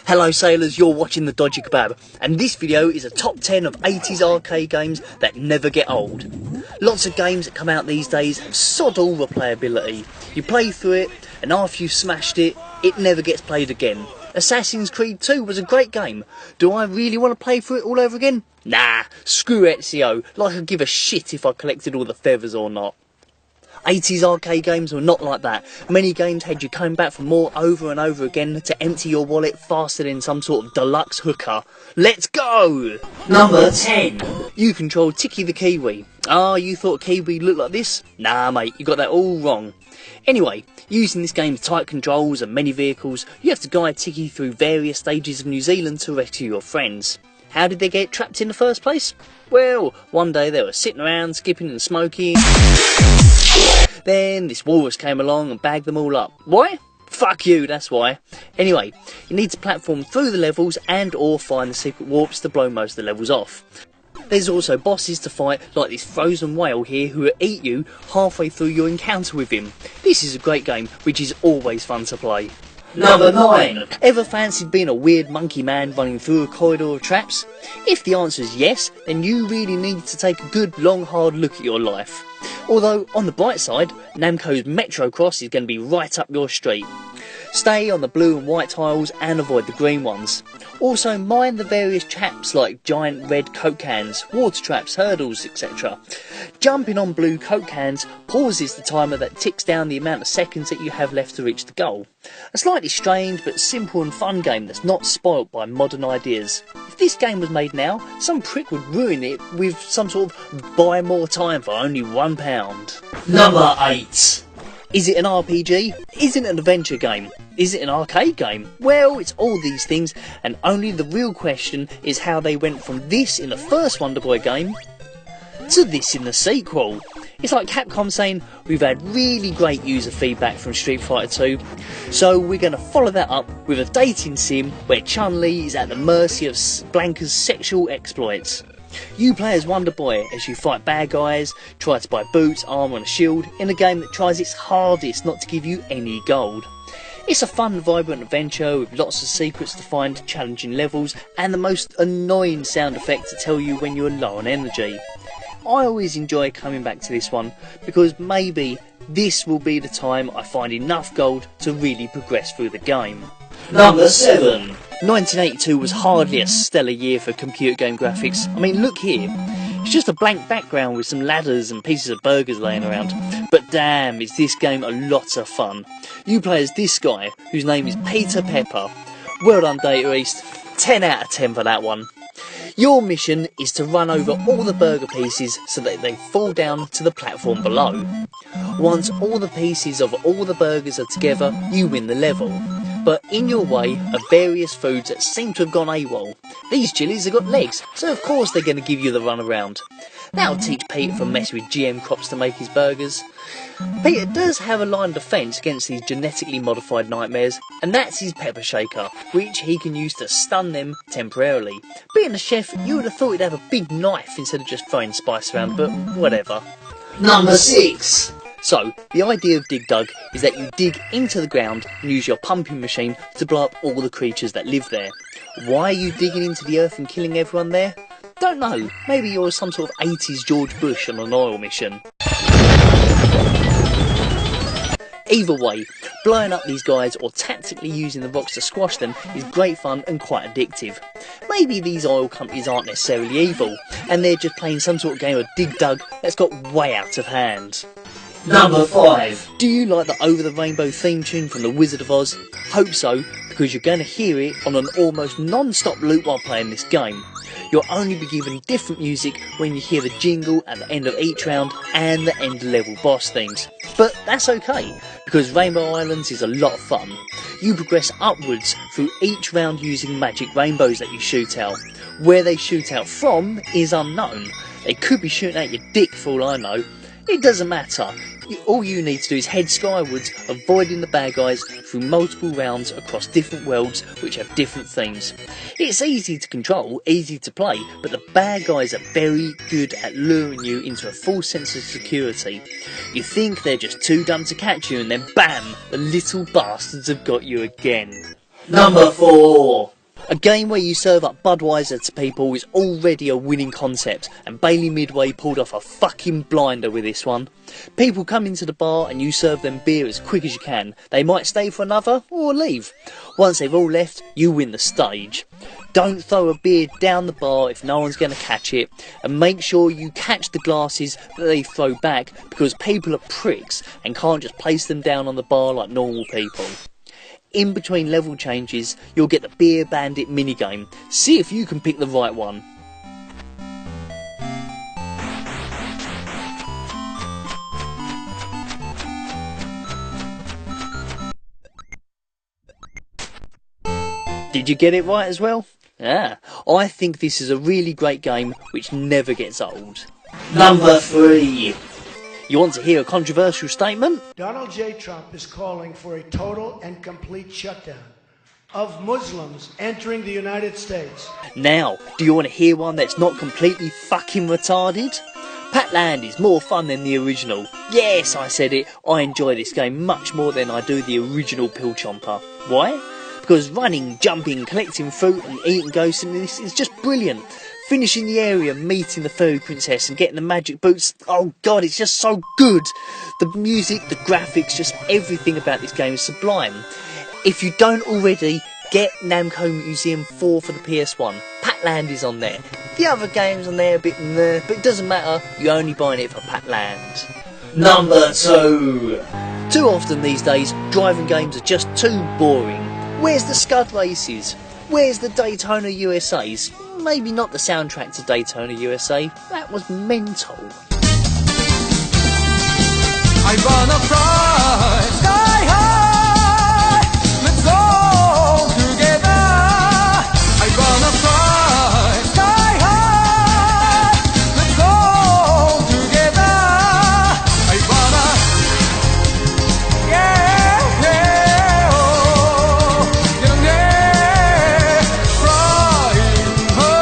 Hello sailors, you're watching The Dodgy Kebab, and this video is a top 10 of 80s arcade games that never get old. Lots of games that come out these days have sod all replayability. You play through it, and after you've smashed it, it never gets played again. Assassin's Creed 2 was a great game. Do I really want to play through it all over again? Nah, screw Ezio, like I'd give a shit if I collected all the feathers or not. 80s arcade games were not like that. Many games had you coming back for more over and over again to empty your wallet faster than some sort of deluxe hooker. Let's go! Number 10. You control Tiki the Kiwi. Ah, you thought Kiwi looked like this? Nah mate, you got that all wrong. Anyway, using this game's tight controls and many vehicles, you have to guide Tiki through various stages of New Zealand to rescue your friends. How did they get trapped in the first place? Well, one day they were sitting around, skipping and smoking. Then this walrus came along and bagged them all up. Why? Fuck you, that's why. Anyway, you need to platform through the levels and or find the secret warps to blow most of the levels off. There's also bosses to fight, like this frozen whale here who will eat you halfway through your encounter with him. This is a great game, which is always fun to play. Number 9. Ever fancied being a weird monkey man running through a corridor of traps? If the answer is yes, then you really need to take a good long hard look at your life. Although, on the bright side, Namco's Metro Cross is going to be right up your street. Stay on the blue and white tiles and avoid the green ones. Also mind the various traps like giant red Coke cans, water traps, hurdles, etc. Jumping on blue Coke cans pauses the timer that ticks down the amount of seconds that you have left to reach the goal. A slightly strange but simple and fun game that's not spoilt by modern ideas. If this game was made now, some prick would ruin it with some sort of buy more time for only £1. Number 8. Is it an RPG? Is it an adventure game? Is it an arcade game? Well, it's all these things, and only the real question is how they went from this in the first Wonder Boy game to this in the sequel. It's like Capcom saying, we've had really great user feedback from Street Fighter 2, so we're going to follow that up with a dating sim where Chun-Li is at the mercy of Blanca's sexual exploits. You play as Wonder Boy as you fight bad guys, try to buy boots, armour and a shield in a game that tries its hardest not to give you any gold. It's a fun, vibrant adventure with lots of secrets to find, challenging levels and the most annoying sound effect to tell you when you're low on energy. I always enjoy coming back to this one because maybe this will be the time I find enough gold to really progress through the game. Number 7. 1982 was hardly a stellar year for computer game graphics. I mean, look here. It's just a blank background with some ladders and pieces of burgers laying around. But damn, is this game a lot of fun. You play as this guy, whose name is Peter Pepper. Well done, Data East. 10 out of 10 for that one. Your mission is to run over all the burger pieces so that they fall down to the platform below. Once all the pieces of all the burgers are together, you win the level. But in your way are various foods that seem to have gone AWOL. These chilies have got legs, so of course they're going to give you the run around. That'll teach Peter to mess with GM crops to make his burgers. Peter does have a line of defence against these genetically modified nightmares, and that's his pepper shaker, which he can use to stun them temporarily. Being a chef, you would have thought he'd have a big knife instead of just throwing spice around, but whatever. Number 6. So, the idea of Dig Dug is that you dig into the ground and use your pumping machine to blow up all the creatures that live there. Why are you digging into the earth and killing everyone there? Don't know, maybe you're some sort of 80s George Bush on an oil mission. Either way, blowing up these guys or tactically using the rocks to squash them is great fun and quite addictive. Maybe these oil companies aren't necessarily evil, and they're just playing some sort of game of Dig Dug that's got way out of hand. Number 5. Do you like the Over the Rainbow theme tune from The Wizard of Oz? Hope so, because you're going to hear it on an almost non-stop loop while playing this game. You'll only be given different music when you hear the jingle at the end of each round and the end level boss themes. But that's okay, because Rainbow Islands is a lot of fun. You progress upwards through each round using magic rainbows that you shoot out. Where they shoot out from is unknown. They could be shooting at your dick for all I know. It doesn't matter. All you need to do is head skywards, avoiding the bad guys through multiple rounds across different worlds which have different themes. It's easy to control, easy to play, but the bad guys are very good at luring you into a false sense of security. You think they're just too dumb to catch you, and then BAM! The little bastards have got you again. Number 4. A game where you serve up Budweiser to people is already a winning concept, and Bailey Midway pulled off a fucking blinder with this one. People come into the bar and you serve them beer as quick as you can. They might stay for another or leave. Once they've all left, you win the stage. Don't throw a beer down the bar if no one's going to catch it, and make sure you catch the glasses that they throw back, because people are pricks and can't just place them down on the bar like normal people. In between level changes, you'll get the Beer Bandit minigame. See if you can pick the right one. Did you get it right as well? Yeah, I think this is a really great game which never gets old. Number 3. You want to hear a controversial statement? Donald J. Trump is calling for a total and complete shutdown of Muslims entering the United States. Now, do you want to hear one that's not completely fucking retarded? Patland is more fun than the original. Yes, I said it, I enjoy this game much more than I do the original Pill Chomper. Why? Because running, jumping, collecting fruit and eating ghosts in this is just brilliant. Finishing the area, meeting the fairy princess and getting the magic boots, oh god, it's just so good. The music, the graphics, just everything about this game is sublime. If you don't already, get Namco Museum 4 for the PS1. Patland is on there. The other games on there are a bit meh, but it doesn't matter, you're only buying it for Patland. Number 2. Too often these days, driving games are just too boring. Where's the Scud races? Where's the Daytona USAs? Maybe not the soundtrack to Daytona USA. That was mental. I wanna fly sky high. Let's go together. I wanna fly sky high. Let's go together. I wanna, yeah, yeah, oh, yeah, flying high,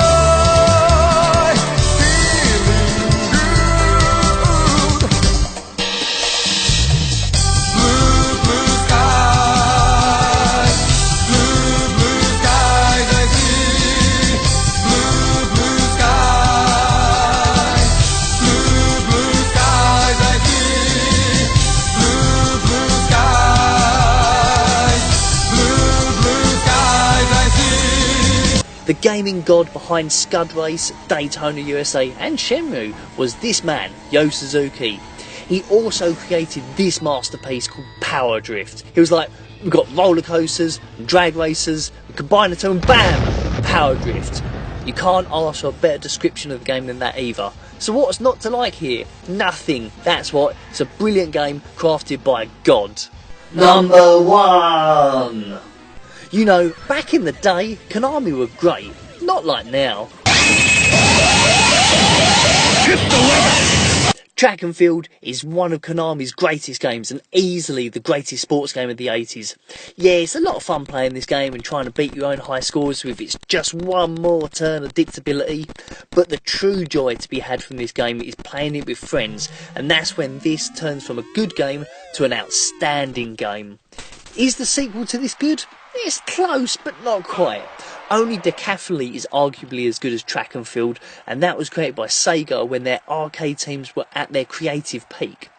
feeling good. Blue, blue skies, I see. Blue, blue skies, I see. Blue, blue skies, I see. The gaming god behind Scud Race, Daytona USA and Shenmue was this man, Yo Suzuki. He also created this masterpiece called Power Drift. He was like, we've got roller coasters and drag racers, we combine the two and BAM! Power Drift. You can't ask for a better description of the game than that either. So what's not to like here? Nothing. That's what. It's a brilliant game crafted by a god. Number 1. You know, back in the day, Konami were great. Not like now. Track and Field is one of Konami's greatest games and easily the greatest sports game of the 80s. Yeah, it's a lot of fun playing this game and trying to beat your own high scores with its just one more turn addictability, but the true joy to be had from this game is playing it with friends, and that's when this turns from a good game to an outstanding game. Is the sequel to this good? It's close, but not quite. Only Decathlete is arguably as good as Track and Field, and that was created by Sega when their arcade teams were at their creative peak.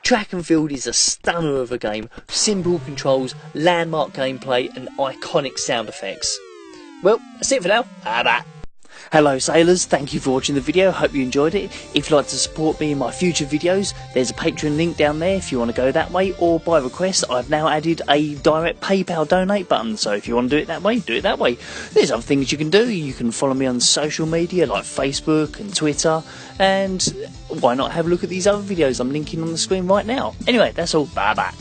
Track and Field is a stunner of a game, simple controls, landmark gameplay and iconic sound effects. Well, that's it for now. Bye. Hello sailors, thank you for watching the video, hope you enjoyed it. If you'd like to support me in my future videos, there's a Patreon link down there if you want to go that way, or by request I've now added a direct PayPal donate button, so if you want to do it that way, do it that way. There's other things you can do. You can follow me on social media like Facebook and Twitter, and why not have a look at these other videos I'm linking on the screen right now. Anyway, that's all, bye bye.